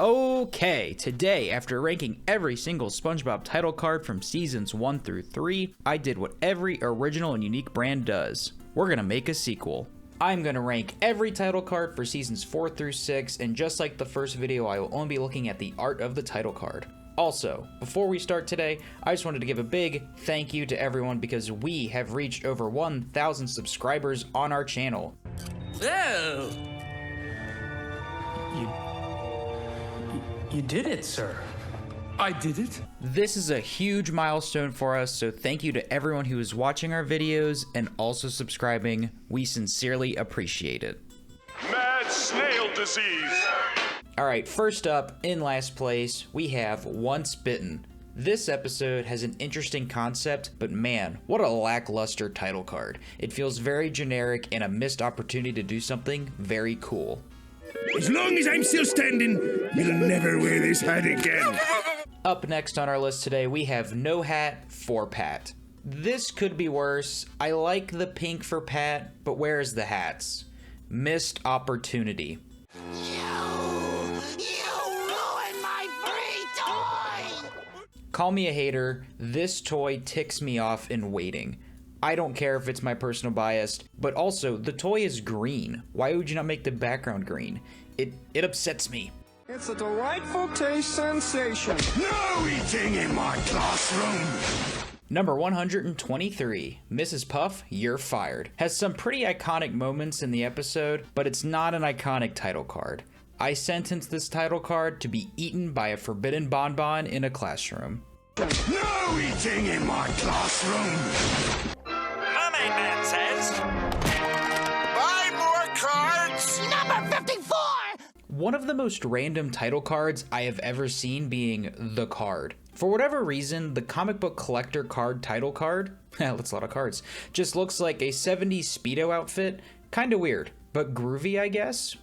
Okay, today, after ranking every single SpongeBob title card from seasons 1 through 3, I did what every original and unique brand does. We're gonna make a sequel. I'm gonna rank every title card for seasons 4 through 6, and just like the first video, I will only be looking at the art of the title card. Also, before we start today, I just wanted to give a big thank you to everyone because we have reached over 1,000 subscribers on our channel. Oh! You did it, sir. I did it? This is a huge milestone for us, so thank you to everyone who is watching our videos and also subscribing. We sincerely appreciate it. Mad snail disease. Alright, first up, in last place, we have Once Bitten. This episode has an interesting concept, but man, what a lackluster title card. It feels very generic and a missed opportunity to do something very cool. As long as I'm still standing, you'll never wear this hat again. Up next on our list today, we have No Hat for Pat. This could be worse. I like the pink for Pat, but where's the hats? Missed opportunity. You ruined my free toy! Call me a hater, this toy ticks me off in waiting. I don't care if it's my personal bias, but also, the toy is green. Why would you not make the background green? It upsets me. It's a delightful taste sensation. No eating in my classroom. Number 123, Mrs. Puff, You're Fired. Has some pretty iconic moments in the episode, but it's not an iconic title card. I sentence this title card to be eaten by a forbidden bonbon in a classroom. No eating in my classroom. My main man says... Buy more cards! Number 54! One of the most random title cards I have ever seen being the card. For whatever reason, the comic book collector card title card, that's a lot of cards, just looks like a 70s Speedo outfit. Kinda weird, but groovy, I guess?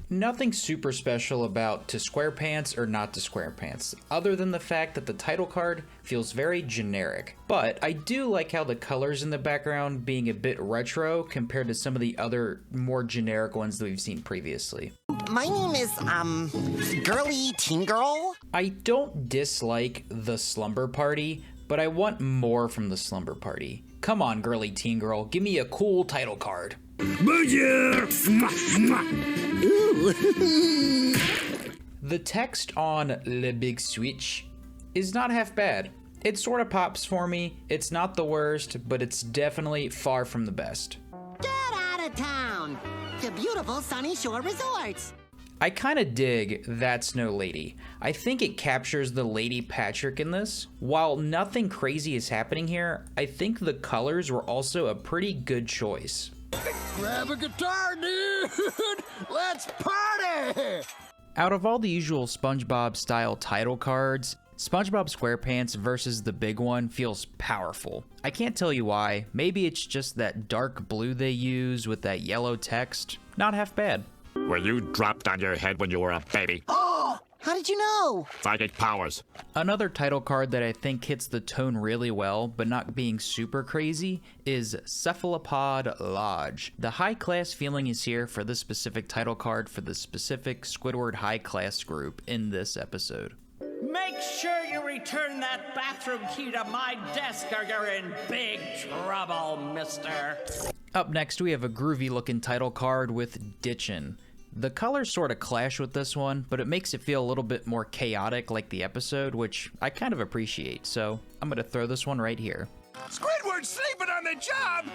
Nothing super special about to SquarePants or not to SquarePants, other than the fact that the title card feels very generic. But I do like how the colors in the background being a bit retro compared to some of the other more generic ones that we've seen previously. My name is, Girly Teen Girl. I don't dislike the Slumber Party, but I want more from the Slumber Party. Come on, Girly Teen Girl, give me a cool title card. Booyah! The text on Le Big Switch is not half bad. It sort of pops for me. It's not the worst, but it's definitely far from the best. Get out of town to beautiful Sunny Shore Resorts. I kinda dig That's No Lady. I think it captures the Lady Patrick in this. While nothing crazy is happening here, I think the colors were also a pretty good choice. Grab a guitar, dude! Let's party! Out of all the usual SpongeBob style title cards, SpongeBob SquarePants versus the big one feels powerful. I can't tell you why. Maybe it's just that dark blue they use with that yellow text. Not half bad. Were you dropped on your head when you were a baby? Oh, how did you know? Psychic powers. Another title card that I think hits the tone really well, but not being super crazy, is Cephalopod Lodge. The high class feeling is here for this specific title card for the specific Squidward high class group in this episode. Make sure you return that bathroom key to my desk or you're in big trouble, mister. Up next, we have a groovy looking title card with Ditchin'. The colors sort of clash with this one, but it makes it feel a little bit more chaotic like the episode, which I kind of appreciate, so I'm gonna throw this one right here. Squidward sleeping on the job?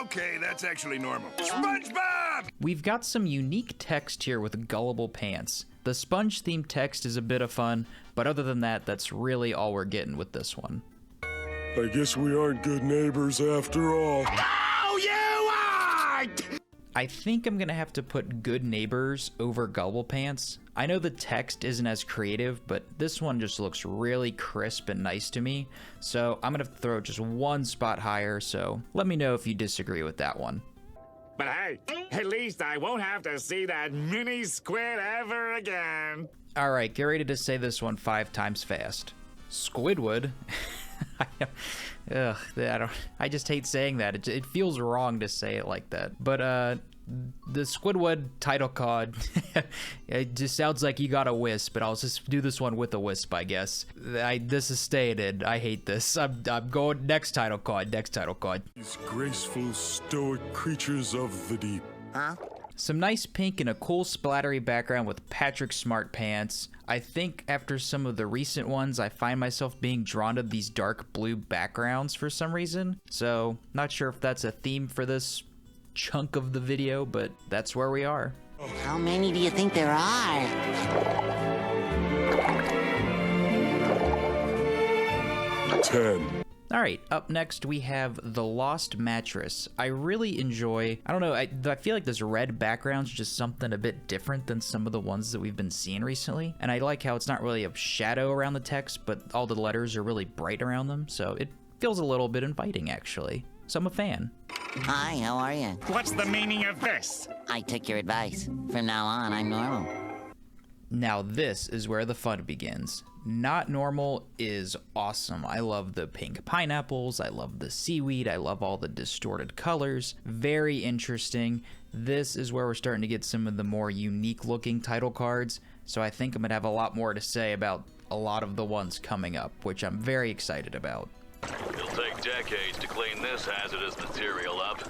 Okay, that's actually normal. SpongeBob! We've got some unique text here with gullible pants. The sponge themed text is a bit of fun, but other than that, that's really all we're getting with this one. I guess we aren't good neighbors after all. No, you aren't! I think I'm gonna have to put Good Neighbors over Gullible Pants. I know the text isn't as creative, but this one just looks really crisp and nice to me, so I'm gonna throw it just one spot higher, so let me know if you disagree with that one. But hey, at least I won't have to see that mini squid ever again. Alright, get ready to say this one 5 times fast. Squidward. I just hate saying that. It feels wrong to say it like that. But The Squidward title card, it just sounds like you got a wisp, but I'll just do this one with a wisp, I guess. This is stated. I hate this. I'm going next title card. These graceful, stoic creatures of the deep. Huh? Some nice pink and a cool splattery background with Patrick Smart pants. I think after some of the recent ones, I find myself being drawn to these dark blue backgrounds for some reason. So, not sure if that's a theme for this chunk of the video, but that's where we are. How many do you think there are? 10. Alright, up next we have The Lost Mattress. I really enjoy, I don't know, I feel like this red background's just something a bit different than some of the ones that we've been seeing recently. And I like how it's not really a shadow around the text, but all the letters are really bright around them, so it feels a little bit inviting actually. So I'm a fan. Hi, how are you? What's the meaning of this? I took your advice. From now on, I'm normal. Now this is where the fun begins. Not Normal is awesome. I love the pink pineapples, I love the seaweed, I love all the distorted colors. Very interesting. This is where we're starting to get some of the more unique looking title cards, so I think I'm gonna have a lot more to say about a lot of the ones coming up, which I'm very excited about. It'll take decades to clean this hazardous material up.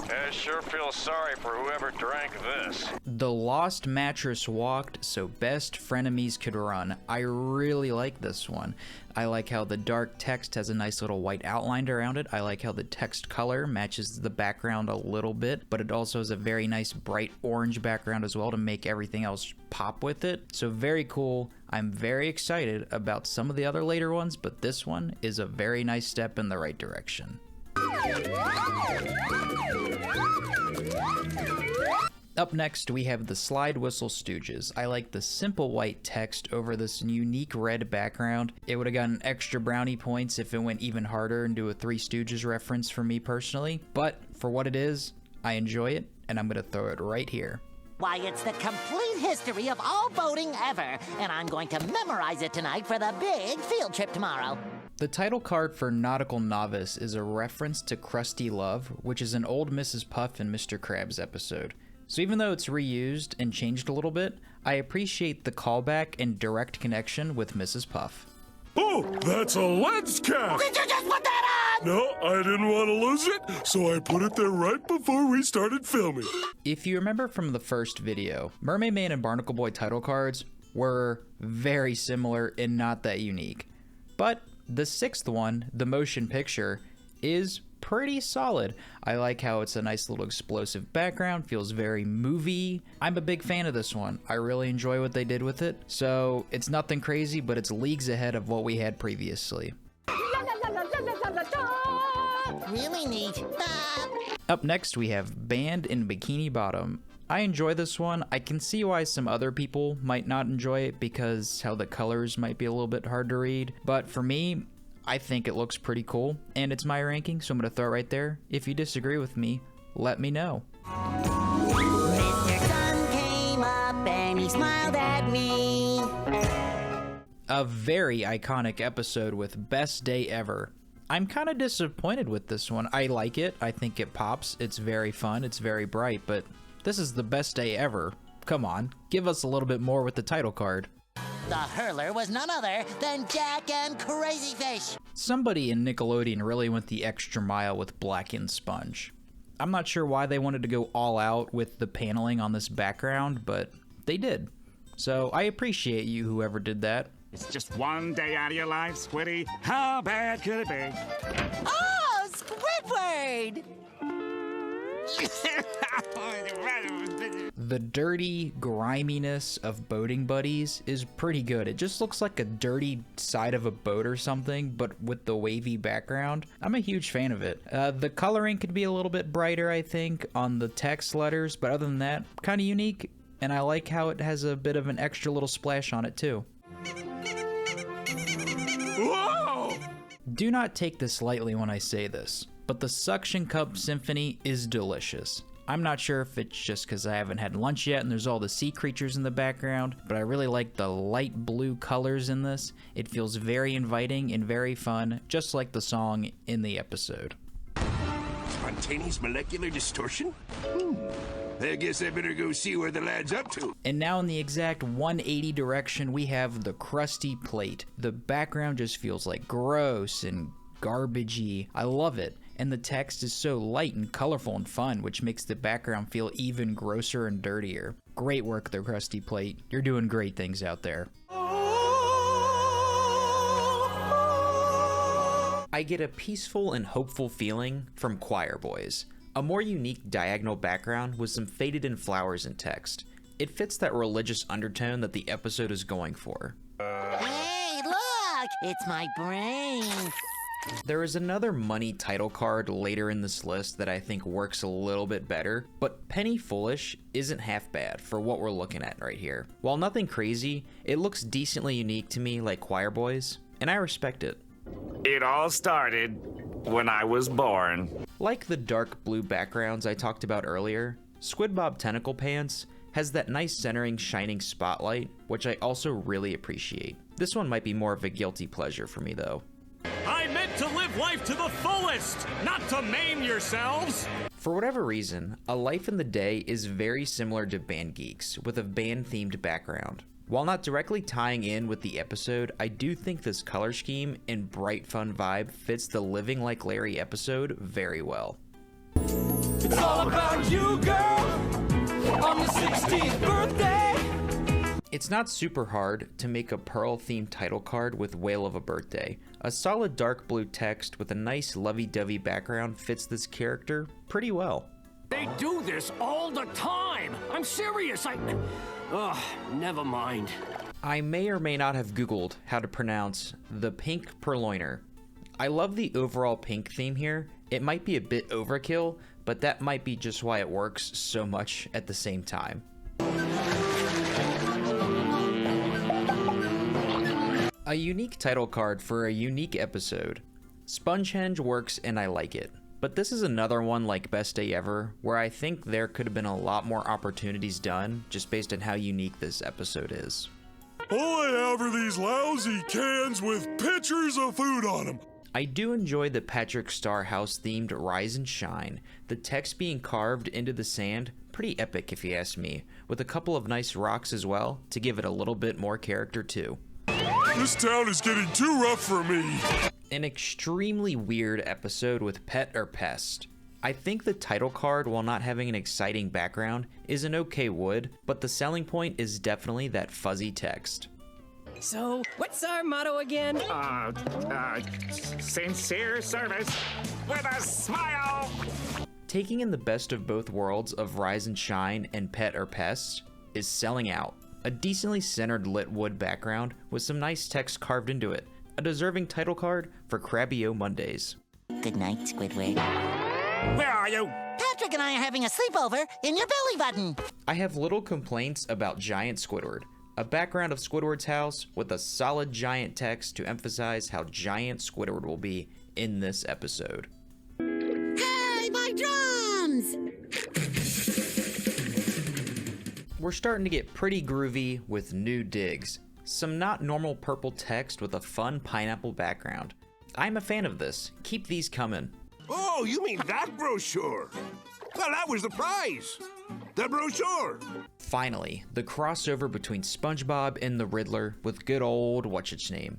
I sure feel sorry for whoever drank this. The Lost Mattress walked so best frenemies could run. I really like this one. I like how the dark text has a nice little white outline around it. I like how the text color matches the background a little bit, but it also has a very nice bright orange background as well to make everything else pop with it. So very cool. I'm very excited about some of the other later ones, but this one is a very nice step in the right direction. Up next, we have the Slide Whistle Stooges. I like the simple white text over this unique red background. It would have gotten extra brownie points if it went even harder and do a Three Stooges reference for me personally, but for what it is, I enjoy it, and I'm gonna throw it right here. Why, it's the complete history of all boating ever, and I'm going to memorize it tonight for the big field trip tomorrow. The title card for Nautical Novice is a reference to Krusty Love, which is an old Mrs. Puff and Mr. Krabs episode. So even though it's reused and changed a little bit, I appreciate the callback and direct connection with Mrs. Puff. Oh, that's a lens cap! Did you just put that on? No, I didn't want to lose it, so I put it there right before we started filming. If you remember from the first video, Mermaid Man and Barnacle Boy title cards were very similar and not that unique. But the sixth one, the motion picture, is pretty solid. I like how it's a nice little explosive background, feels very movie. I'm a big fan of this one. I really enjoy what they did with it. So it's nothing crazy, but it's leagues ahead of what we had previously. Really neat. Up next, we have Band in Bikini Bottom. I enjoy this one. I can see why some other people might not enjoy it because how the colors might be a little bit hard to read. But for me, I think it looks pretty cool, and it's my ranking, so I'm gonna throw it right there. If you disagree with me, let me know. Mr. Sun came up and he smiled at me. A very iconic episode with Best Day Ever. I'm kind of disappointed with this one. I like it. I think it pops. It's very fun. It's very bright, but this is the best day ever. Come on, give us a little bit more with the title card. The hurler was none other than Jack and Crazy Fish. Somebody in Nickelodeon really went the extra mile with Blackened Sponge. I'm not sure why they wanted to go all out with the paneling on this background, but they did. So I appreciate you, whoever did that. It's just one day out of your life, Squiddy. How bad could it be? Oh, Squidward! The dirty griminess of Boating Buddies is pretty good. It just looks like a dirty side of a boat or something, but with the wavy background. I'm a huge fan of it. The coloring could be a little bit brighter, I think, on the text letters, but other than that, kind of unique, and I like how it has a bit of an extra little splash on it too. Whoa! Do not take this lightly when I say this, but the Suction Cup Symphony is delicious. I'm not sure if it's just because I haven't had lunch yet and there's all the sea creatures in the background, but I really like the light blue colors in this. It feels very inviting and very fun, just like the song in the episode. Spontaneous molecular distortion? I guess I better go see where the lad's up to. And now in the exact 180 direction, we have the crusty plate. The background just feels like gross and garbagey. I love it. And the text is so light and colorful and fun, which makes the background feel even grosser and dirtier. Great work, the crusty plate. You're doing great things out there. I get a peaceful and hopeful feeling from Choir Boys. A more unique diagonal background with some faded in flowers and text. It fits that religious undertone that the episode is going for. Hey, look! It's my brain. There is another money title card later in this list that I think works a little bit better, but Penny Foolish isn't half bad for what we're looking at right here. While nothing crazy, it looks decently unique to me like Choir Boys, and I respect it. It all started when I was born. Like the dark blue backgrounds I talked about earlier, SpongeBob Tentacle Pants has that nice centering shining spotlight, which I also really appreciate. This one might be more of a guilty pleasure for me though. I meant to live life to the fullest, not to maim yourselves. For whatever reason, A Life in the Day is very similar to Band Geeks, with a band-themed background. While not directly tying in with the episode, I do think this color scheme and bright fun vibe fits the Living Like Larry episode very well. It's all about you, girl, on your 16th birthday. It's not super hard to make a Pearl-themed title card with Whale of a Birthday. A solid dark blue text with a nice lovey-dovey background fits this character pretty well. They do this all the time. I'm serious. Ugh, never mind. I may or may not have Googled how to pronounce the pink purloiner. I love the overall pink theme here. It might be a bit overkill, but that might be just why it works so much at the same time. A unique title card for a unique episode. Spongehenge works and I like it. But this is another one like Best Day Ever, where I think there could have been a lot more opportunities done just based on how unique this episode is. All I have are these lousy cans with pictures of food on them. I do enjoy the Patrick Star House themed Rise and Shine, the text being carved into the sand, pretty epic if you ask me, with a couple of nice rocks as well to give it a little bit more character too. This town is getting too rough for me. An extremely weird episode with Pet or Pest. I think the title card, while not having an exciting background, is an okay wood, but the selling point is definitely that fuzzy text. So, what's our motto again? Sincere service with a smile. Taking in the best of both worlds of Rise and Shine and Pet or Pest is selling out. A decently centered lit wood background with some nice text carved into it. A deserving title card for Crabby-O Mondays. Good night, Squidward. Where are you? Patrick and I are having a sleepover in your belly button. I have little complaints about Giant Squidward. A background of Squidward's house with a solid giant text to emphasize how giant Squidward will be in this episode. Hey, my drums! We're starting to get pretty groovy with new digs. Some not normal purple text with a fun pineapple background. I'm a fan of this. Keep these coming. Oh, you mean that brochure? Well, that was the prize. The brochure. Finally, the crossover between SpongeBob and the Riddler with good old what's-its-name.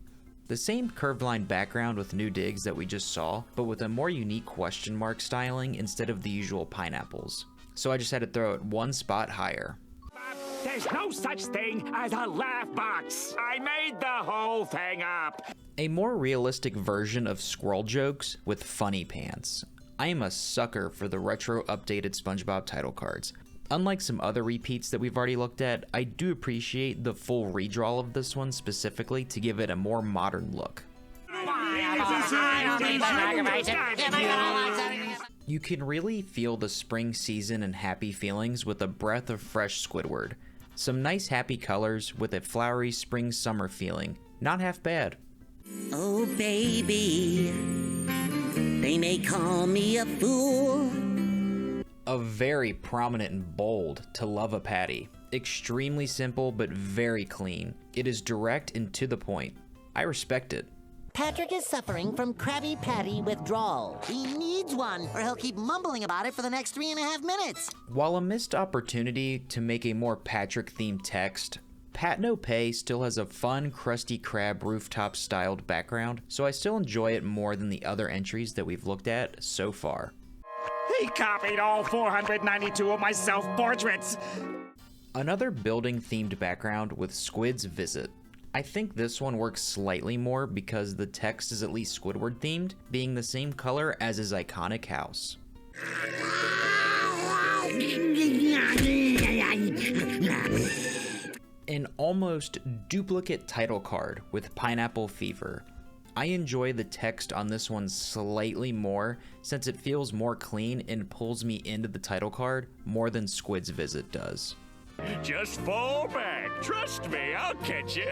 The same curved line background with new digs that we just saw, but with a more unique question mark styling instead of the usual pineapples. So I just had to throw it one spot higher. There's no such thing as a laugh box. I made the whole thing up. A more realistic version of squirrel jokes with funny pants. I am a sucker for the retro updated SpongeBob title cards. Unlike some other repeats that we've already looked at, I do appreciate the full redraw of this one specifically to give it a more modern look. You can really feel the spring season and happy feelings with a breath of fresh Squidward. Some nice happy colors with a flowery spring-summer feeling. Not half bad. Oh, baby, they may call me a fool. A very prominent and bold To Love a Patty. Extremely simple but very clean. It is direct and to the point. I respect it. Patrick is suffering from Krabby Patty withdrawal. He needs one, or he'll keep mumbling about it for the next 3.5 minutes. While a missed opportunity to make a more Patrick-themed text, Pat No Pay still has a fun Krusty Krab rooftop-styled background, so I still enjoy it more than the other entries that we've looked at so far. He copied all 492 of my self-portraits. Another building-themed background with Squid's Visit. I think this one works slightly more because the text is at least Squidward themed, being the same color as his iconic house. An almost duplicate title card with Pineapple Fever. I enjoy the text on this one slightly more since it feels more clean and pulls me into the title card more than Squid's Visit does. Just fall back. Trust me, I'll catch you.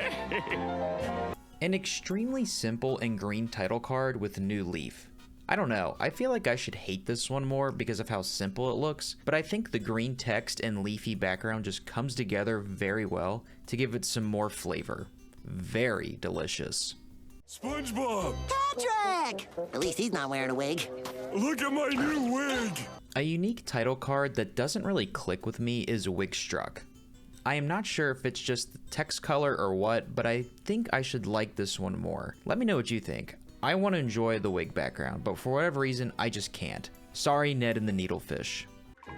An extremely simple and green title card with new leaf. I don't know, I feel like I should hate this one more because of how simple it looks, but I think the green text and leafy background just comes together very well to give it some more flavor. Very delicious. SpongeBob! Patrick! At least he's not wearing a wig. Look at my new wig! A unique title card that doesn't really click with me is Wigstruck. I am not sure if it's just the text color or what, but I think I should like this one more. Let me know what you think. I want to enjoy the wig background, but for whatever reason, I just can't. Sorry, Ned and the Needlefish.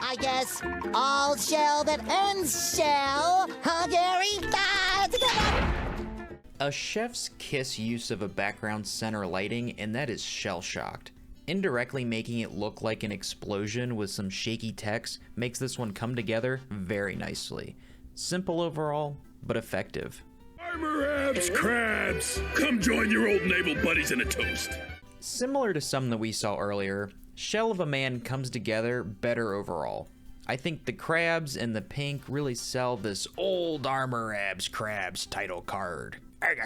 I guess all shell that ends shell. Huh, Gary? Ah, together! A chef's kiss use of a background center lighting, and that is shell-shocked. Indirectly making it look like an explosion with some shaky text makes this one come together very nicely. Simple overall, but effective. Armor-abs, crabs! Come join your old naval buddies in a toast. Similar to some that we saw earlier, Shell of a Man comes together better overall. I think the crabs and the pink really sell this old Armor-abs crabs title card. I've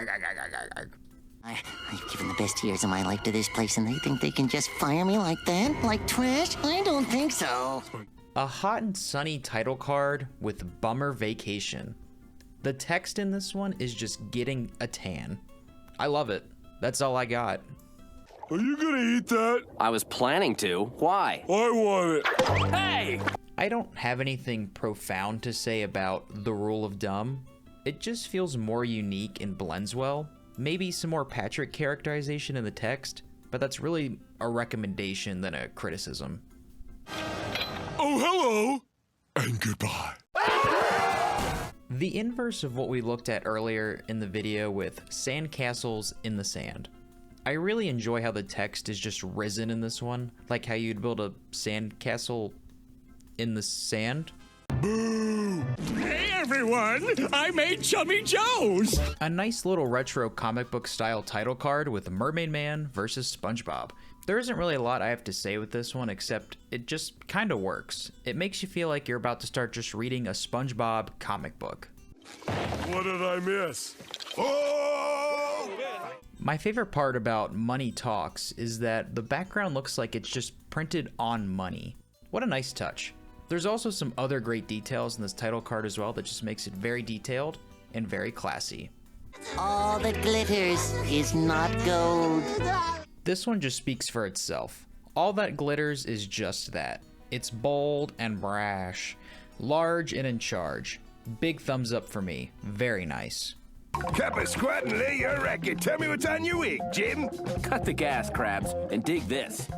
given the best years of my life to this place, and they think they can just fire me like that? Like trash? I don't think so. A hot and sunny title card with Bummer Vacation. The text in this one is just getting a tan. I love it. That's all I got. Are you gonna eat that? I was planning to. Why? I want it. Hey! I don't have anything profound to say about The Rule of Dumb. It just feels more unique and blends well. Maybe some more Patrick characterization in the text, but that's really a recommendation than a criticism. Oh, hello! And goodbye. The inverse of what we looked at earlier in the video with sandcastles in the sand. I really enjoy how the text is just risen in this one, like how you'd build a sandcastle in the sand. Boo! Hey everyone, I made Chummy Joe's! A nice little retro comic book style title card with Mermaid Man versus SpongeBob. There isn't really a lot I have to say with this one, except it just kind of works. It makes you feel like you're about to start just reading a SpongeBob comic book. What did I miss? Oh! My favorite part about Money Talks is that the background looks like it's just printed on money. What a nice touch. There's also some other great details in this title card as well that just makes it very detailed and very classy. All that glitters is not gold. This one just speaks for itself. All that glitters is just that. It's bold and brash, large and in charge. Big thumbs up for me. Very nice. Kappa squat and lay your racket. Tell me what's on your wig, Jim. Cut the gas, crabs, and dig this.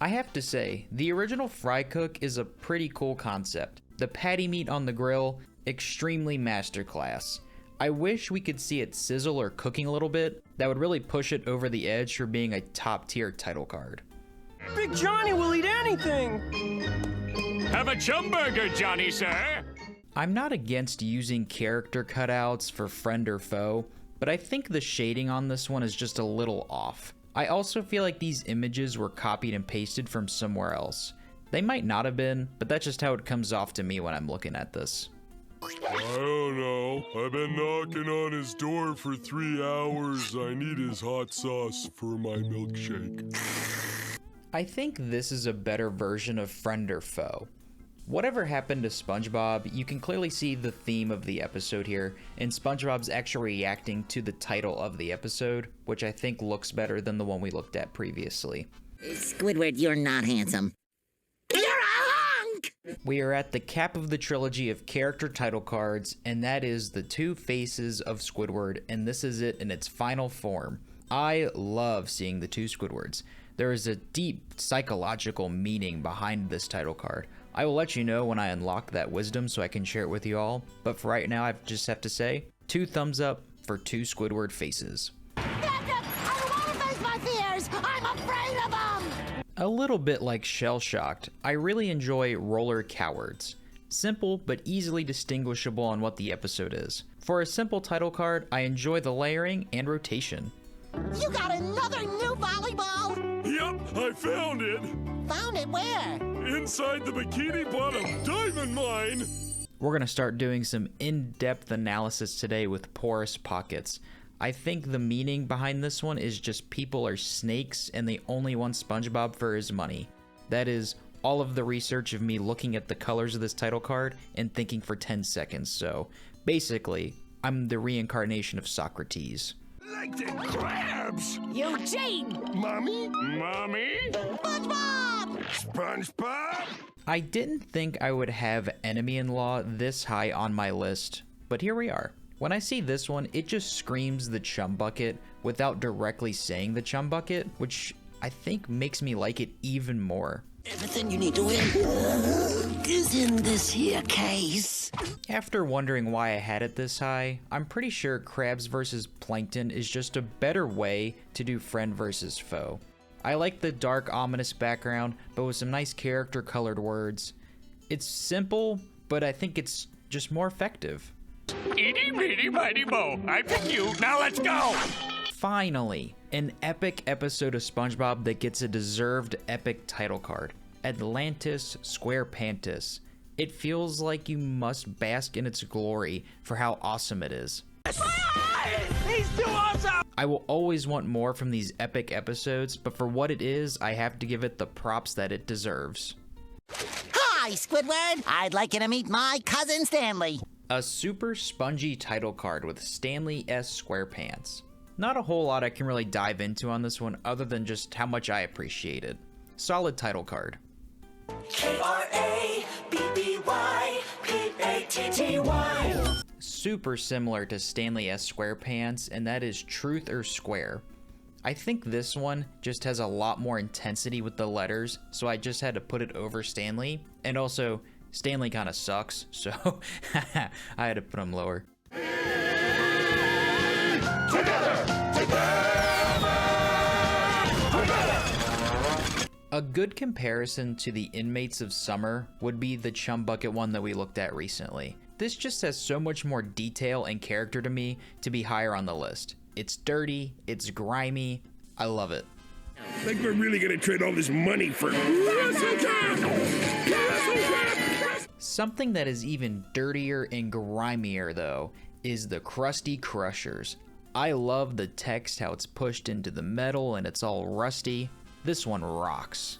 I have to say, the original fry cook is a pretty cool concept. The patty meat on the grill, extremely masterclass. I wish we could see it sizzle or cooking a little bit. That would really push it over the edge for being a top tier title card. Big Johnny will eat anything! Have a chum burger, Johnny, sir. I'm not against using character cutouts for friend or foe, but I think the shading on this one is just a little off. I also feel like these images were copied and pasted from somewhere else. They might not have been, but that's just how it comes off to me when I'm looking at this. I don't know. I've been knocking on his door for 3 hours. I need his hot sauce for my milkshake. I think this is a better version of friend or foe. Whatever happened to SpongeBob, you can clearly see the theme of the episode here, and SpongeBob's actually reacting to the title of the episode, which I think looks better than the one we looked at previously. Squidward, you're not handsome. You're a hunk! We are at the cap of the trilogy of character title cards, and that is the two faces of Squidward, and this is it in its final form. I love seeing the two Squidwards. There is a deep psychological meaning behind this title card. I will let you know when I unlock that wisdom so I can share it with you all, but for right now I just have to say, 2 thumbs up for 2 Squidward faces. I don't want to face my fears! I'm afraid of them! A little bit like Shell-Shocked, I really enjoy Roller Cowards. Simple but easily distinguishable on what the episode is. For a simple title card, I enjoy the layering and rotation. You got another new volleyball? Yep, I found it! Found it where? Inside the Bikini Bottom diamond mine! We're gonna start doing some in-depth analysis today with porous pockets. I think the meaning behind this one is just people are snakes and they only want SpongeBob for his money. That is all of the research of me looking at the colors of this title card and thinking for 10 seconds, so basically, I'm the reincarnation of Socrates. Like the crabs! Eugene! Mommy? Mommy? SpongeBob! SpongeBob? I didn't think I would have Enemy-in-Law this high on my list, but here we are. When I see this one, it just screams the chum bucket without directly saying the chum bucket, which I think makes me like it even more. Everything you need to win is in this here case. After wondering why I had it this high, I'm pretty sure Crabs vs. Plankton is just a better way to do friend versus foe. I like the dark, ominous background, but with some nice character colored words. It's simple, but I think it's just more effective. Itty bitty mighty mo. I pick you. Now let's go. Finally, an epic episode of SpongeBob that gets a deserved epic title card. Atlantis SquarePants. It feels like you must bask in its glory for how awesome it is. He's too awesome! I will always want more from these epic episodes, but for what it is, I have to give it the props that it deserves. Hi, Squidward! I'd like you to meet my cousin Stanley. A super spongy title card with Stanley S. SquarePants. Not a whole lot I can really dive into on this one other than just how much I appreciate it. Solid title card. K-R-A-B-B-Y-P-A-T-T-Y. Super similar to Stanley S. SquarePants, and that is Truth or Square. I think this one just has a lot more intensity with the letters, so I just had to put it over Stanley. And also, Stanley kind of sucks, so I had to put him lower. A good comparison to the Inmates of Summer would be the Chum Bucket one that we looked at recently. This just has so much more detail and character to me to be higher on the list. It's dirty, it's grimy, I love it. Like we're really gonna trade all this money for... Something that is even dirtier and grimier though is the Krusty Crushers. I love the text, how it's pushed into the metal and it's all rusty. This one rocks.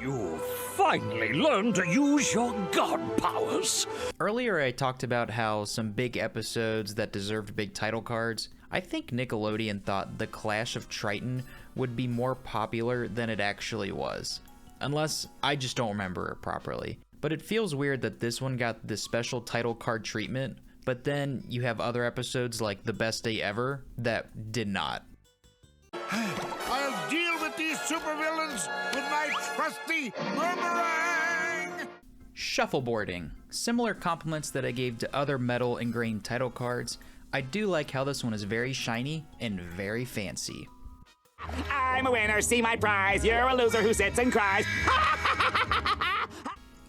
You finally learned to use your god powers. Earlier I talked about how some big episodes that deserved big title cards. I think Nickelodeon thought The Clash of Triton would be more popular than it actually was. Unless I just don't remember it properly. But it feels weird that this one got the special title card treatment, but then you have other episodes like The Best Day Ever that did not. I'll deal with these supervillains with my trusty boomerang! Shuffleboarding. Similar compliments that I gave to other metal ingrained title cards. I do like how this one is very shiny and very fancy. I'm a winner. See my prize. You're a loser who sits and cries.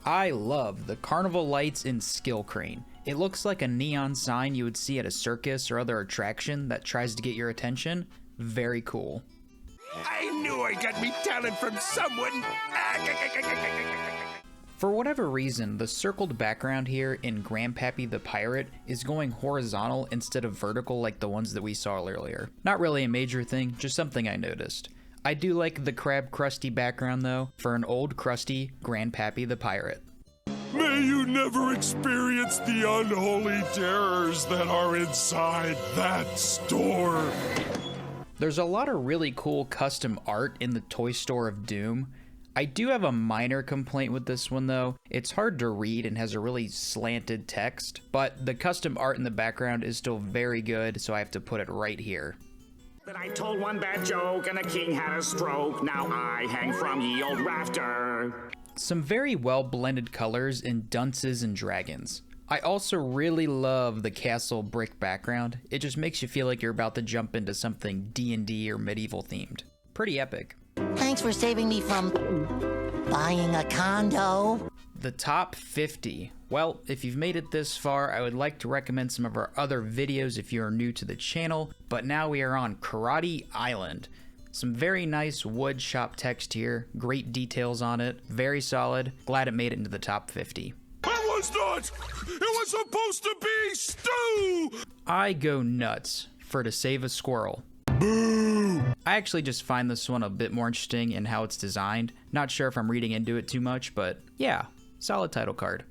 I love the carnival lights in Skill Crane. It looks like a neon sign you would see at a circus or other attraction that tries to get your attention. Very cool. I knew I got me talent from someone! For whatever reason, the circled background here in Grandpappy the Pirate is going horizontal instead of vertical like the ones that we saw earlier. Not really a major thing, just something I noticed. I do like the Crab Krusty background though, for an old crusty Grandpappy the Pirate. May you never experience the unholy terrors that are inside that store. There's a lot of really cool custom art in the Toy Store of Doom. I do have a minor complaint with this one though. It's hard to read and has a really slanted text, but the custom art in the background is still very good, so I have to put it right here. That I told one bad joke and the king had a stroke. Now I hang from ye old rafter. Some very well blended colors in Dunces and Dragons. I also really love the castle brick background. It just makes you feel like you're about to jump into something D&D or medieval themed. Pretty epic. Thanks for saving me from buying a condo. The top 50. Well, if you've made it this far, I would like to recommend some of our other videos if you are new to the channel, but now we are on Karate Island. Some very nice wood shop text here, great details on it, very solid. Glad it made it into the top 50. It was not! It was supposed to be stew! I go nuts for To Save a Squirrel. Boo! I actually just find this one a bit more interesting in how it's designed. Not sure if I'm reading into it too much, but yeah, solid title card.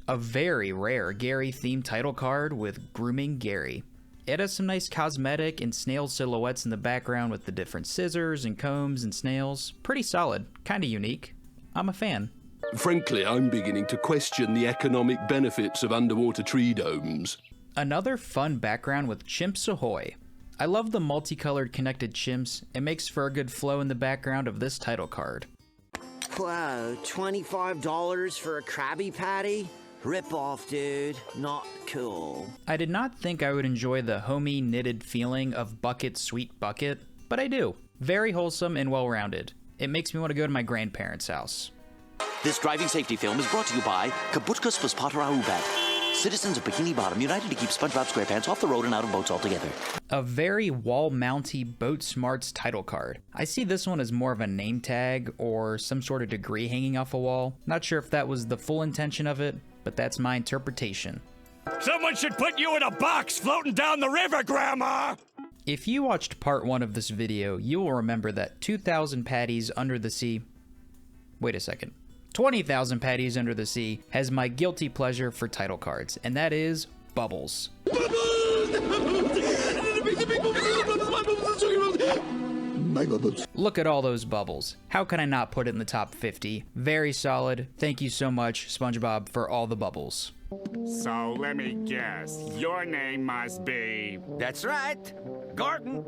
A very rare Gary-themed title card with Grooming Gary. It has some nice cosmetic and snail silhouettes in the background with the different scissors and combs and snails. Pretty solid, kinda unique. I'm a fan. Frankly, I'm beginning to question the economic benefits of underwater tree domes. Another fun background with Chimps Ahoy. I love the multicolored connected chimps. It makes for a good flow in the background of this title card. Whoa, $25 for a Krabby Patty? Rip off, dude. Not cool. I did not think I would enjoy the homey knitted feeling of Bucket Sweet Bucket, but I do. Very wholesome and well-rounded. It makes me want to go to my grandparents' house. This driving safety film is brought to you by Kabutka Spaspatra Ubat. Citizens of Bikini Bottom united to keep SpongeBob SquarePants off the road and out of boats altogether. A very wall-mounty Boat Smarts title card. I see this one as more of a name tag or some sort of degree hanging off a wall. Not sure if that was the full intention of it, but that's my interpretation. Someone should put you in a box floating down the river, Grandma! If you watched part 1 of this video, you will remember that 2,000 Patties Under the Sea... Wait a second. 20,000 Patties Under the Sea has my guilty pleasure for title cards, and that is Bubbles. Look at all those bubbles. How can I not put it in the top 50? Very solid. Thank you so much, SpongeBob, for all the bubbles. So let me guess. Your name must be... That's right. Gordon.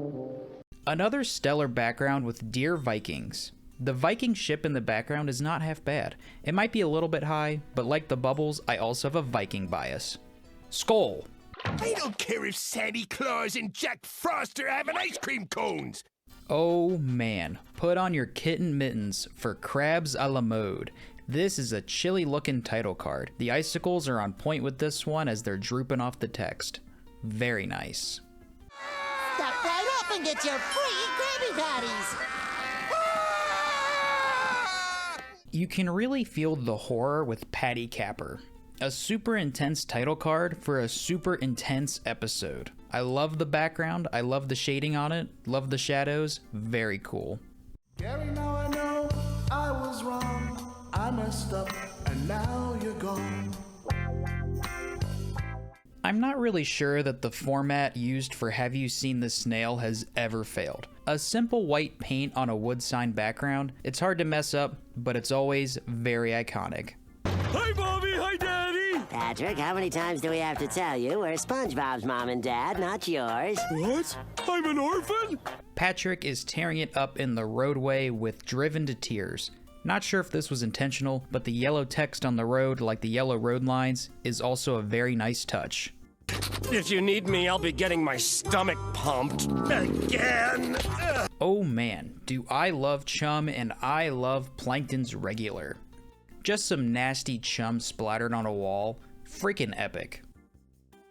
Another stellar background with Dear Vikings. The Viking ship in the background is not half bad. It might be a little bit high, but like the bubbles, I also have a Viking bias. Skull. I don't care if Santa Claus and Jack Frost are having ice cream cones. Oh man, put on your kitten mittens for Crabs a la mode. This is a chilly looking title card. The icicles are on point with this one as they're drooping off the text. Very nice. Step right up and get your free Krabby Patties. You can really feel the horror with Patty Capper. A super intense title card for a super intense episode. I love the background, I love the shading on it, love the shadows, very cool. Gary, now I know I was wrong. I messed up and now you're gone. I'm not really sure that the format used for Have You Seen the Snail has ever failed. A simple white paint on a wood sign background, it's hard to mess up, but it's always very iconic. Hi, Bobby. Hi, Daddy. Patrick, how many times do we have to tell you we're SpongeBob's mom and dad, not yours? What? I'm an orphan? Patrick is tearing it up in the roadway with Driven to Tears. Not sure if this was intentional, but the yellow text on the road, like the yellow road lines, is also a very nice touch. If you need me, I'll be getting my stomach pumped. Again! Oh man, do I love Chum and I love Plankton's Regular. Just some nasty chum splattered on a wall. Freaking epic.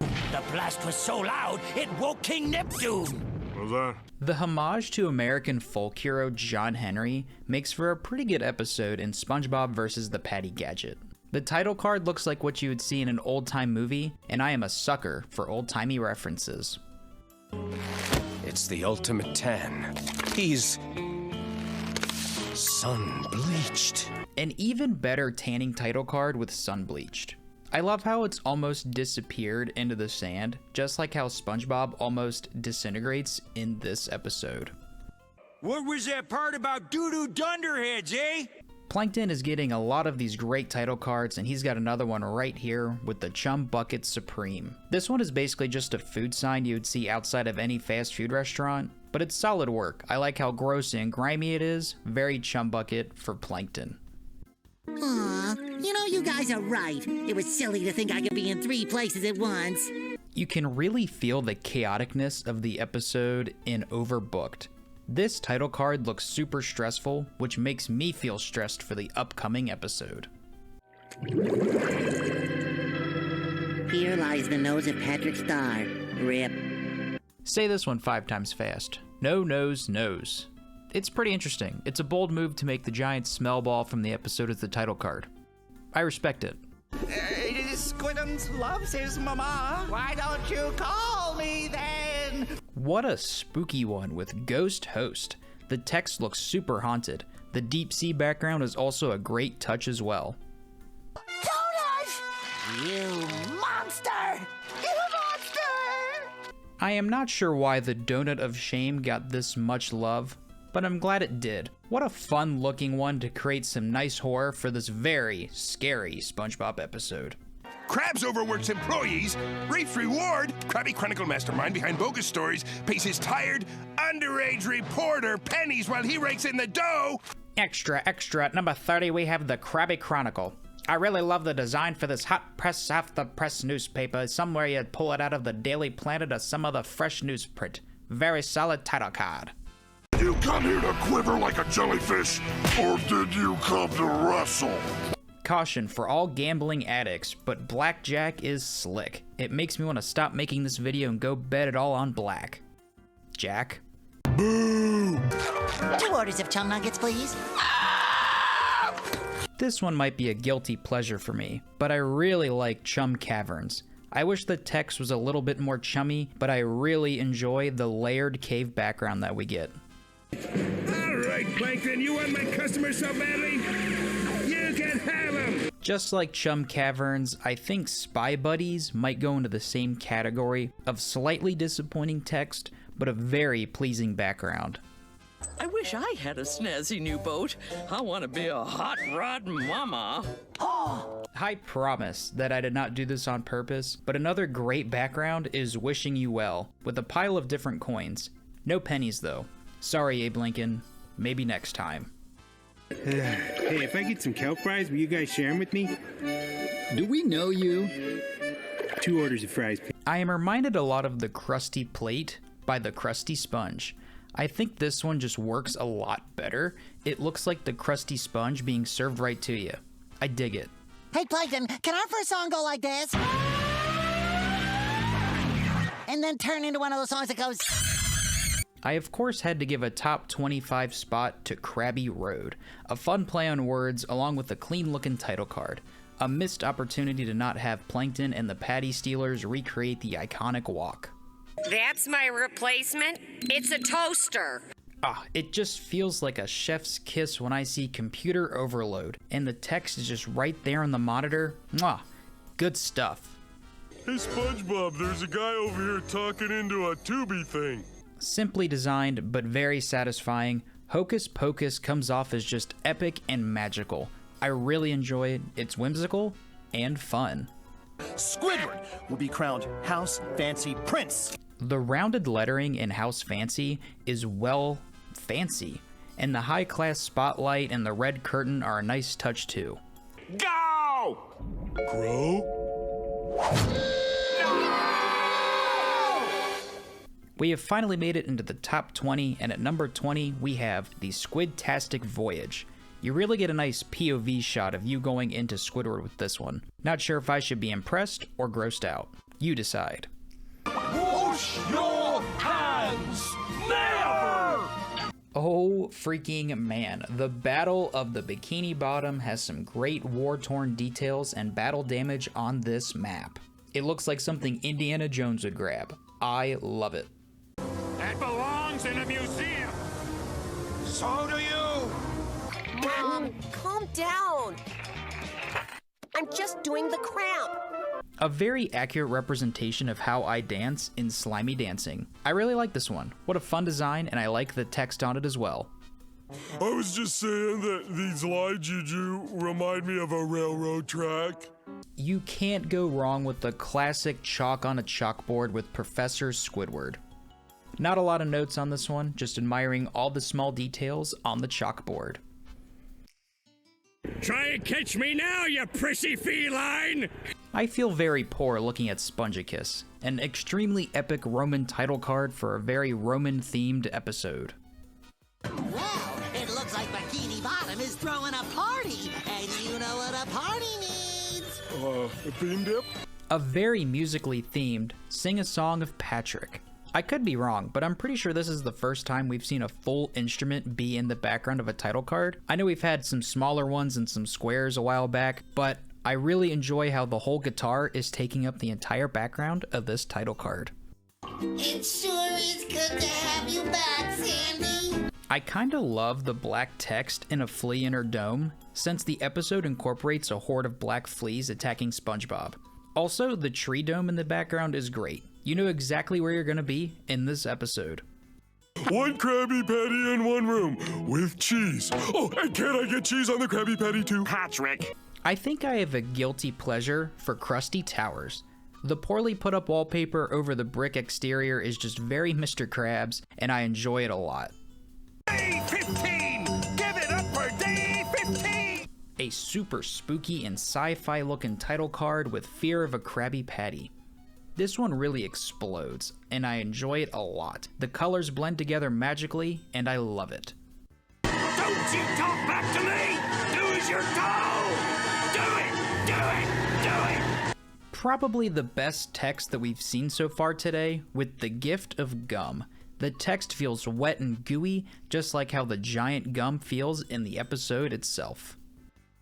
The blast was so loud, it woke King Neptune. What was that? The homage to American folk hero John Henry makes for a pretty good episode in SpongeBob vs. the Patty Gadget. The title card looks like what you would see in an old-time movie, and I am a sucker for old-timey references. It's the ultimate 10. He's sun bleached. An even better tanning title card with sun bleached. I love how it's almost disappeared into the sand, just like how SpongeBob almost disintegrates in this episode. What was that part about doo-doo dunderheads, eh? Plankton is getting a lot of these great title cards, and he's got another one right here with the Chum Bucket Supreme. This one is basically just a food sign you would see outside of any fast food restaurant, but it's solid work. I like how gross and grimy it is. Very Chum Bucket for Plankton. Aw, you know, you guys are right. It was silly to think I could be in 3 places at once. You can really feel the chaoticness of the episode in Overbooked. This title card looks super stressful, which makes me feel stressed for the upcoming episode. Here lies the nose of Patrick Star. Rip. Say this one 5 times fast. No nose nose. It's pretty interesting. It's a bold move to make the giant smell ball from the episode as the title card. I respect it. Squiddums loves his mama. Why don't you call me then? What a spooky one with Ghost Host. The text looks super haunted. The deep sea background is also a great touch as well. Donut! You monster! You monster! I am not sure why the Donut of Shame got this much love, but I'm glad it did. What a fun looking one to create some nice horror for this very scary SpongeBob episode. Krabs overworks employees. Reef's reward. Krabby Chronicle mastermind behind bogus stories pays his tired, underage reporter pennies while he rakes in the dough. Extra, extra. At number 30, we have the Krabby Chronicle. I really love the design for this hot press off the press newspaper. Somewhere you'd pull it out of the Daily Planet or some other fresh newsprint. Very solid title card. Did you come here to quiver like a jellyfish, or did you come to wrestle? Caution for all gambling addicts, but blackjack is slick. It makes me want to stop making this video and go bet it all on black. Jack? Boo! 2 orders of chum nuggets, please. This one might be a guilty pleasure for me, but I really like Chum Caverns. I wish the text was a little bit more chummy, but I really enjoy the layered cave background that we get. All right, Plankton, you want my customers so badly? You can have them! Just like Chum Caverns, I think Spy Buddies might go into the same category of slightly disappointing text, but a very pleasing background. I wish I had a snazzy new boat. I want to be a hot rod mama. I promise that I did not do this on purpose, but another great background is Wishing You Well, with a pile of different coins. No pennies though. Sorry, Abe Lincoln. Maybe next time. Hey, if I get some kelp fries, will you guys share them with me? Do we know you? 2 orders of fries, please. I am reminded a lot of the Krusty Plate by the Krusty Sponge. I think this one just works a lot better. It looks like the Krusty Sponge being served right to you. I dig it. Hey, Plankton, can our first song go like this? And then turn into one of those songs that goes... I of course had to give a top 25 spot to Krabby Road, a fun play on words along with a clean looking title card. A missed opportunity to not have Plankton and the Patty Stealers recreate the iconic walk. That's my replacement? It's a toaster. It just feels like a chef's kiss when I see computer overload and the text is just right there on the monitor. Mwah, good stuff. Hey SpongeBob, there's a guy over here talking into a Tubi thing. Simply designed, but very satisfying, Hocus Pocus comes off as just epic and magical. I really enjoy it. It's whimsical and fun. Squidward will be crowned House Fancy Prince. The rounded lettering in House Fancy is well fancy, and the high-class spotlight and the red curtain are a nice touch too. Go! Grow? We have finally made it into the top 20, and at number 20, we have the Squidtastic Voyage. You really get a nice POV shot of you going into Squidward with this one. Not sure if I should be impressed or grossed out. You decide. Wash your hands! Never! Oh freaking man, the Battle of the Bikini Bottom has some great war-torn details and battle damage on this map. It looks like something Indiana Jones would grab. I love it. That belongs in a museum. So do you. Calm down. I'm just doing the cramp. A very accurate representation of how I dance in Slimy Dancing. I really like this one. What a fun design, and I like the text on it as well. I was just saying that these lines you drew remind me of a railroad track. You can't go wrong with the classic chalk on a chalkboard with Professor Squidward. Not a lot of notes on this one, just admiring all the small details on the chalkboard. Try and catch me now, you prissy feline! I feel very poor looking at Spongicus, an extremely epic Roman title card for a very Roman-themed episode. Well, it looks like Bikini Bottom is throwing a party, and you know what a party means. A bean dip? A very musically themed Sing a Song of Patrick. I could be wrong, but I'm pretty sure this is the first time we've seen a full instrument be in the background of a title card. I know we've had some smaller ones and some squares a while back, but I really enjoy how the whole guitar is taking up the entire background of this title card. It sure is good to have you back, Sandy. I kinda love the black text in a flea in her dome, since the episode incorporates a horde of black fleas attacking SpongeBob. Also, the tree dome in the background is great. You know exactly where you're gonna be in this episode. One Krabby Patty in one room with cheese. Oh, and can I get cheese on the Krabby Patty too? Patrick. I think I have a guilty pleasure for Krusty Towers. The poorly put up wallpaper over the brick exterior is just very Mr. Krabs, and I enjoy it a lot. Day 15! Give it up for Day 15! A super spooky and sci-fi looking title card with Fear of a Krabby Patty. This one really explodes, and I enjoy it a lot. The colors blend together magically, and I love it. Don't you talk back to me! Do as you're told! Do it! Do it! Do it! Probably the best text that we've seen so far today, with the gift of gum. The text feels wet and gooey, just like how the giant gum feels in the episode itself.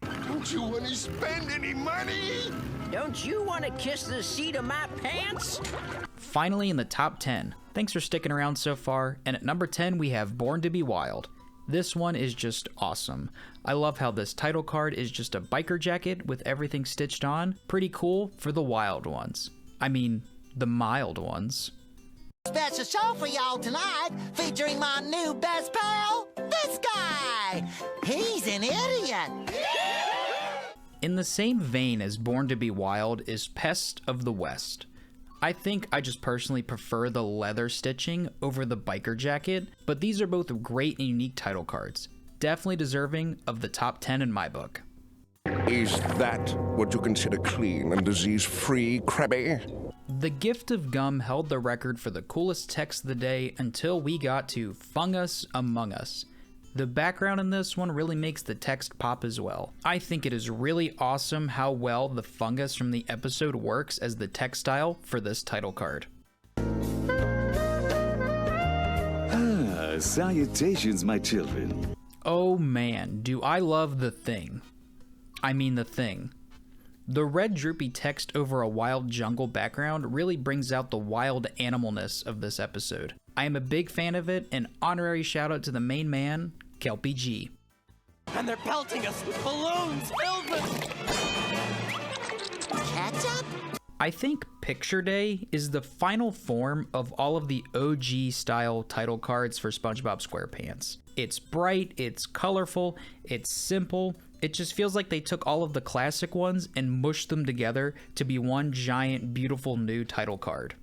Don't you want to spend any money? Don't you want to kiss the seat of my pants? Finally in the top 10. Thanks for sticking around so far, and at number 10 we have Born to be Wild. This one is just awesome. I love how this title card is just a biker jacket with everything stitched on. Pretty cool for the wild ones. I mean, the mild ones. Special show for y'all tonight, featuring my new best pal, this guy. He's an idiot. In the same vein as Born to be Wild is Pest of the West. I think I just personally prefer the leather stitching over the biker jacket, but these are both great and unique title cards. Definitely deserving of the top 10 in my book. Is that what you consider clean and disease-free, Krabby? The Gift of Gum held the record for the coolest text of the day until we got to Fungus Among Us. The background in this one really makes the text pop as well. I think it is really awesome how well the fungus from the episode works as the textile for this title card. Salutations, my children. Oh man, do I love the Thing. I mean the Thing. The red droopy text over a wild jungle background really brings out the wild animalness of this episode. I am a big fan of it, and honorary shout out to the main man, Kelpie G. And they're pelting us with balloons filled with ketchup? I think Picture Day is the final form of all of the OG style title cards for SpongeBob SquarePants. It's bright, it's colorful, it's simple. It just feels like they took all of the classic ones and mushed them together to be one giant, beautiful new title card.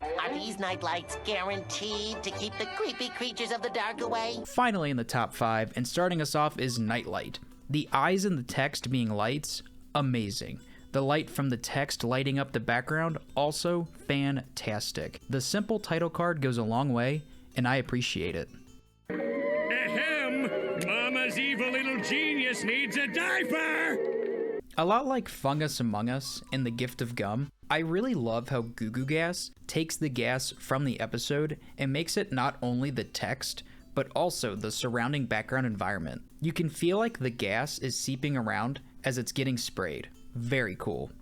Are these nightlights guaranteed to keep the creepy creatures of the dark away? Finally in the top 5, and starting us off is Nightlight. The eyes in the text being lights, amazing. The light from the text lighting up the background, also fantastic. The simple title card goes a long way, and I appreciate it. Ahem! Mama's evil little genius needs a diaper! A lot like Fungus Among Us in The Gift of Gum, I really love how Goo Goo Gas takes the gas from the episode and makes it not only the text, but also the surrounding background environment. You can feel like the gas is seeping around as it's getting sprayed. Very cool.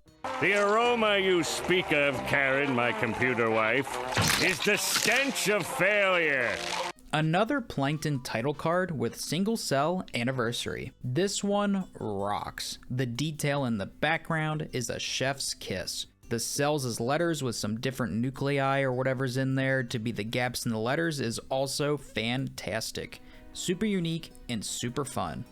The aroma you speak of, Karen, my computer wife, is the stench of failure. Another Plankton title card with single cell anniversary. This one rocks. The detail in the background is a chef's kiss. The cells as letters with some different nuclei or whatever's in there to be the gaps in the letters is also fantastic. Super unique and super fun.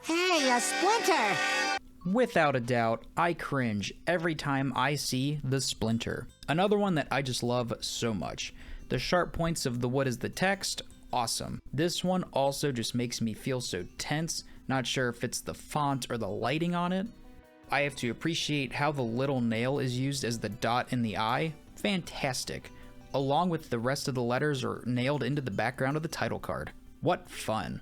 Hey, a splinter! Without a doubt, I cringe every time I see the splinter. Another one that I just love so much. The sharp points of the what is the text, awesome. This one also just makes me feel so tense, not sure if it's the font or the lighting on it. I have to appreciate how the little nail is used as the dot in the eye, fantastic. Along with the rest of the letters are nailed into the background of the title card. What fun.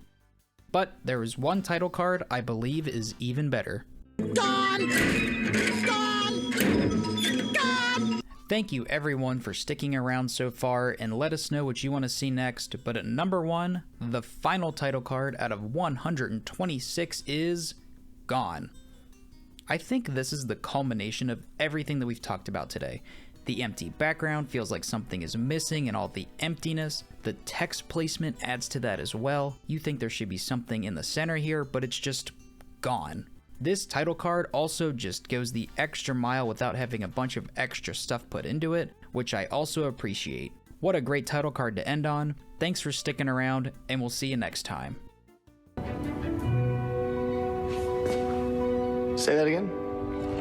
But there is one title card I believe is even better. Gone! Gone! Gone! Thank you everyone for sticking around so far, and let us know what you want to see next. But at number 1, the final title card out of 126 is Gone. I think this is the culmination of everything that we've talked about today. The empty background feels like something is missing in all the emptiness. The text placement adds to that as well. You think there should be something in the center here, but it's just gone. This title card also just goes the extra mile without having a bunch of extra stuff put into it, which I also appreciate. What a great title card to end on. Thanks for sticking around, and we'll see you next time. Say that again?